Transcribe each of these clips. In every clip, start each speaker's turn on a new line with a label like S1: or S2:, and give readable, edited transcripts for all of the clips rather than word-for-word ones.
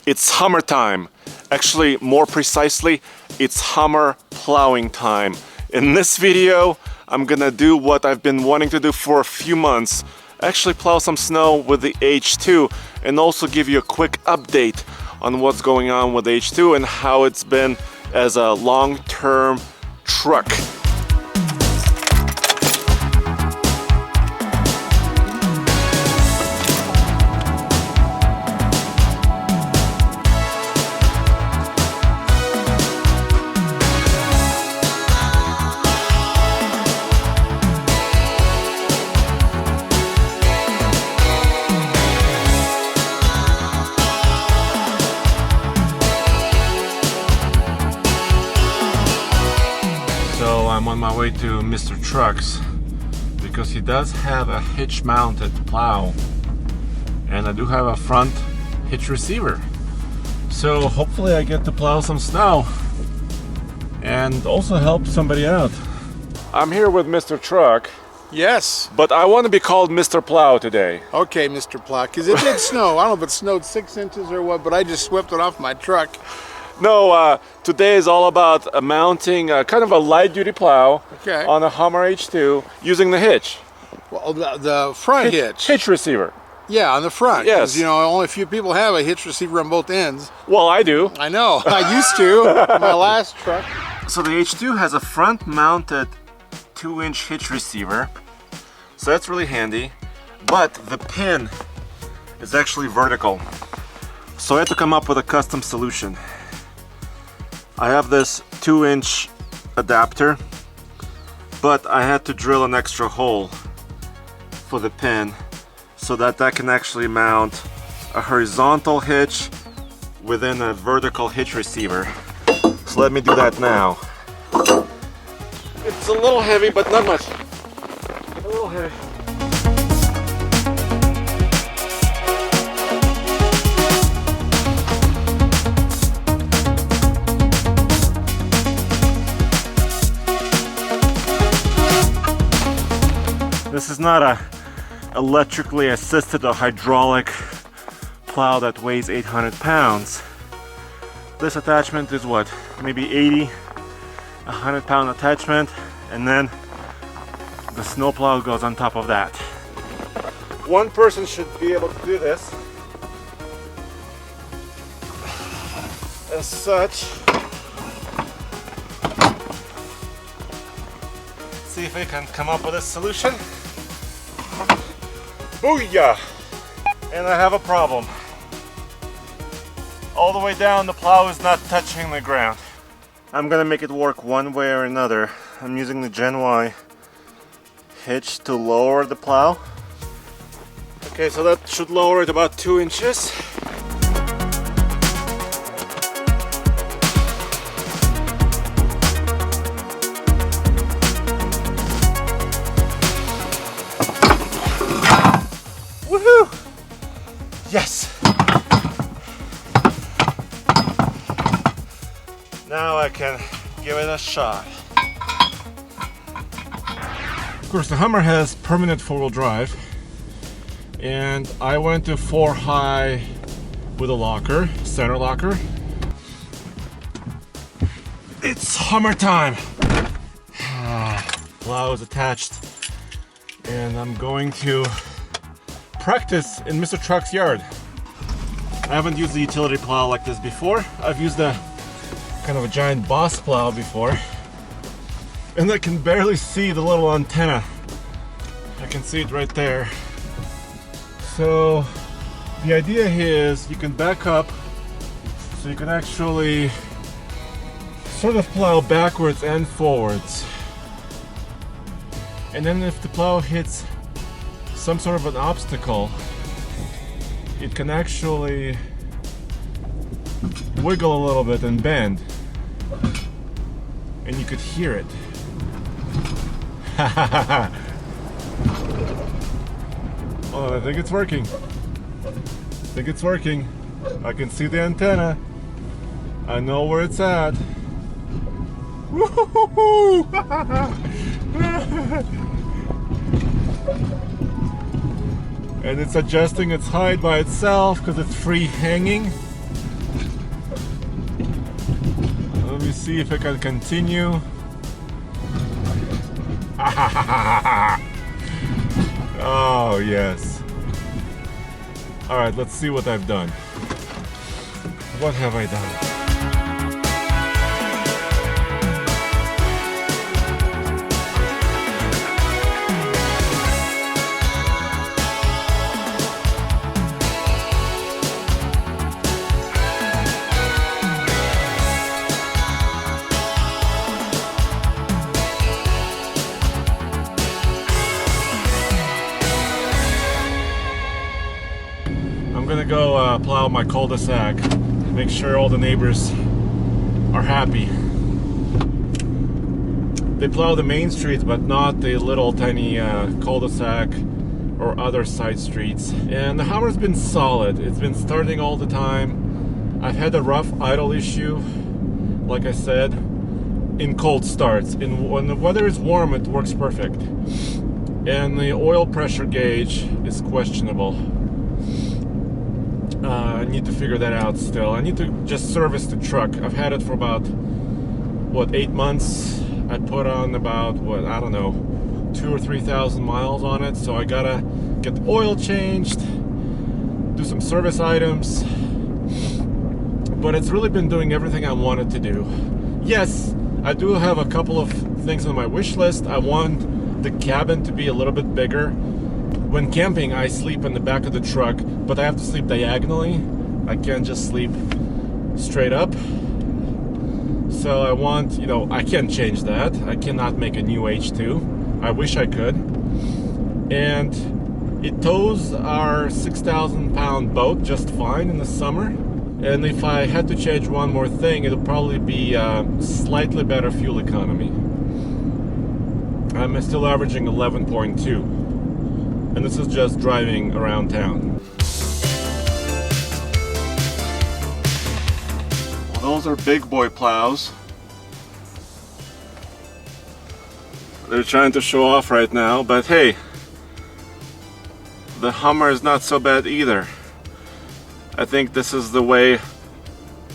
S1: It's hammer time. Actually, more precisely, it's hammer plowing time. In this video, I'm gonna do what I've been wanting to do for a few months. Actually plow some snow with the H2 and also give you a quick update on what's going on with the H2 and how it's been as a long-term truck. So I'm on my way to Mr. Trucks because he does have a hitch mounted plow and I do have a front hitch receiver. So hopefully I get to plow some snow and also help somebody out. I'm here with Mr. Truck.
S2: Yes.
S1: But I want to be called Mr. Plow today.
S2: Okay, Mr. Plow, because it did snow. I don't know if it snowed 6 inches or what, but I just swept it off my truck.
S1: No, today is all about mounting kind of a light-duty plow on a Hummer H2 using the hitch.
S2: Well, the front hitch.
S1: Hitch receiver.
S2: Yeah, on the front.
S1: Yes.
S2: You know, only a few people have a hitch receiver on both ends.
S1: Well, I do.
S2: I know. I used to. My last truck.
S1: So the H2 has a front-mounted 2-inch hitch receiver. So that's really handy. But the pin is actually vertical. So I had to come up with a custom solution. I have this 2-inch adapter, but I had to drill an extra hole for the pin so that can actually mount a horizontal hitch within a vertical hitch receiver. So let me do that now. It's a little heavy, but not much. A little heavy. This is not a electrically assisted or hydraulic plow that weighs 800 pounds. This attachment is what, maybe 80, 100 pound attachment, and then the snow plow goes on top of that. One person should be able to do this. As such. See if we can come up with a solution. Booyah! And I have a problem. All the way down, the plow is not touching the ground. I'm gonna make it work one way or another. I'm using the Gen Y hitch to lower the plow. Okay, so that should lower it about 2 inches. Woohoo! Yes! Now I can give it a shot. Of course, the Hummer has permanent 4-wheel drive, and I went to 4 high with a locker, center locker. It's Hummer time! Plow is attached, and I'm going to practice in Mr. Truck's yard. I haven't used the utility plow like this before. I've used a kind of a giant boss plow before, and I can barely see the little antenna. I can see it right there. So the idea here is you can back up so you can actually sort of plow backwards and forwards, and then if the plow hits some sort of an obstacle, it can actually wiggle a little bit and bend, and you could hear it. Oh, I think it's working. I can see the antenna. I know where it's at. Woo-hoo-hoo! And it's adjusting its height by itself because it's free hanging. me see if I can continue. Oh, yes. All right, let's see what I've done. What have I done? I'm gonna go plow my cul-de-sac, make sure all the neighbors are happy. They plow the main streets, but not the little tiny cul-de-sac or other side streets. And the hammer's been solid. It's been starting all the time. I've had a rough idle issue, like I said, in cold starts. When the weather is warm, it works perfect. And the oil pressure gauge is questionable. I need to figure that out still. I need to just service the truck. I've had it for about, what, 8 months. I put on about, what, I don't know, 2,000 or 3,000 miles on it. So I gotta get the oil changed, do some service items. But it's really been doing everything I wanted to do. Yes, I do have a couple of things on my wish list. I want the cabin to be a little bit bigger. When camping, I sleep in the back of the truck, but I have to sleep diagonally. I can't just sleep straight up. So I want, I can't change that. I cannot make a new H2. I wish I could. And it tows our 6,000 pound boat just fine in the summer. And if I had to change one more thing, it'll probably be slightly better fuel economy. I'm still averaging 11.2. And this is just driving around town. Well, those are big boy plows. They're trying to show off right now, but hey, the Hummer is not so bad either. I think this is the way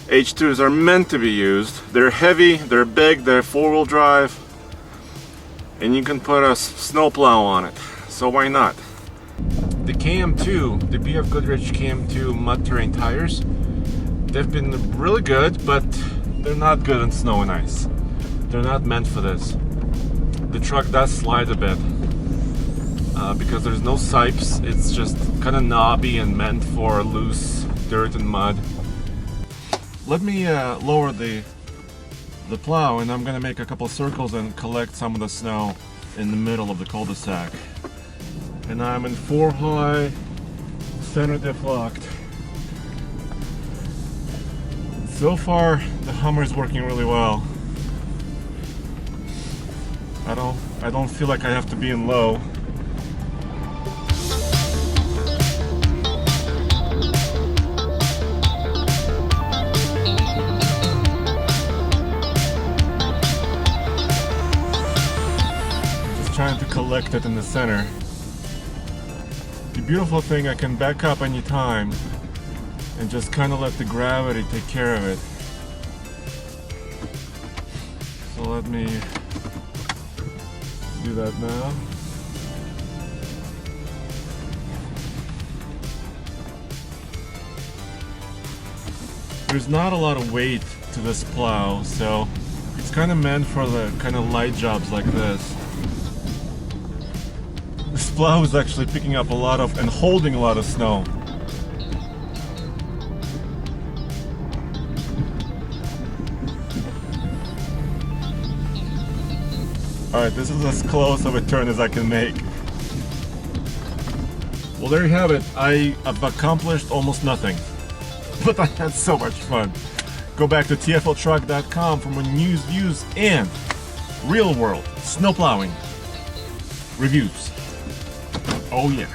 S1: H2s are meant to be used. They're heavy, they're big, they're four-wheel drive, and you can put a snowplow on it. So why not? The KM2, the BF Goodrich KM2 mud terrain tires, they've been really good, but they're not good in snow and ice. They're not meant for this. The truck does slide a bit because there's no sipes. It's just kind of knobby and meant for loose dirt and mud. Let me lower the plow, and I'm gonna make a couple circles and collect some of the snow in the middle of the cul-de-sac. And I'm in 4 high, center diff locked. So far, the Hummer is working really well. I don't feel like I have to be in low. Just trying to collect it in the center. The beautiful thing, I can back up anytime and just kind of let the gravity take care of it. So let me do that now. There's not a lot of weight to this plow, so it's kind of meant for the kind of light jobs like this. This plow is actually picking up a lot of and holding a lot of snow. Alright, this is as close of a turn as I can make. Well, there you have it. I have accomplished almost nothing. But I had so much fun. Go back to tfltruck.com for more news, views, and real world snowplowing reviews. Oh yeah.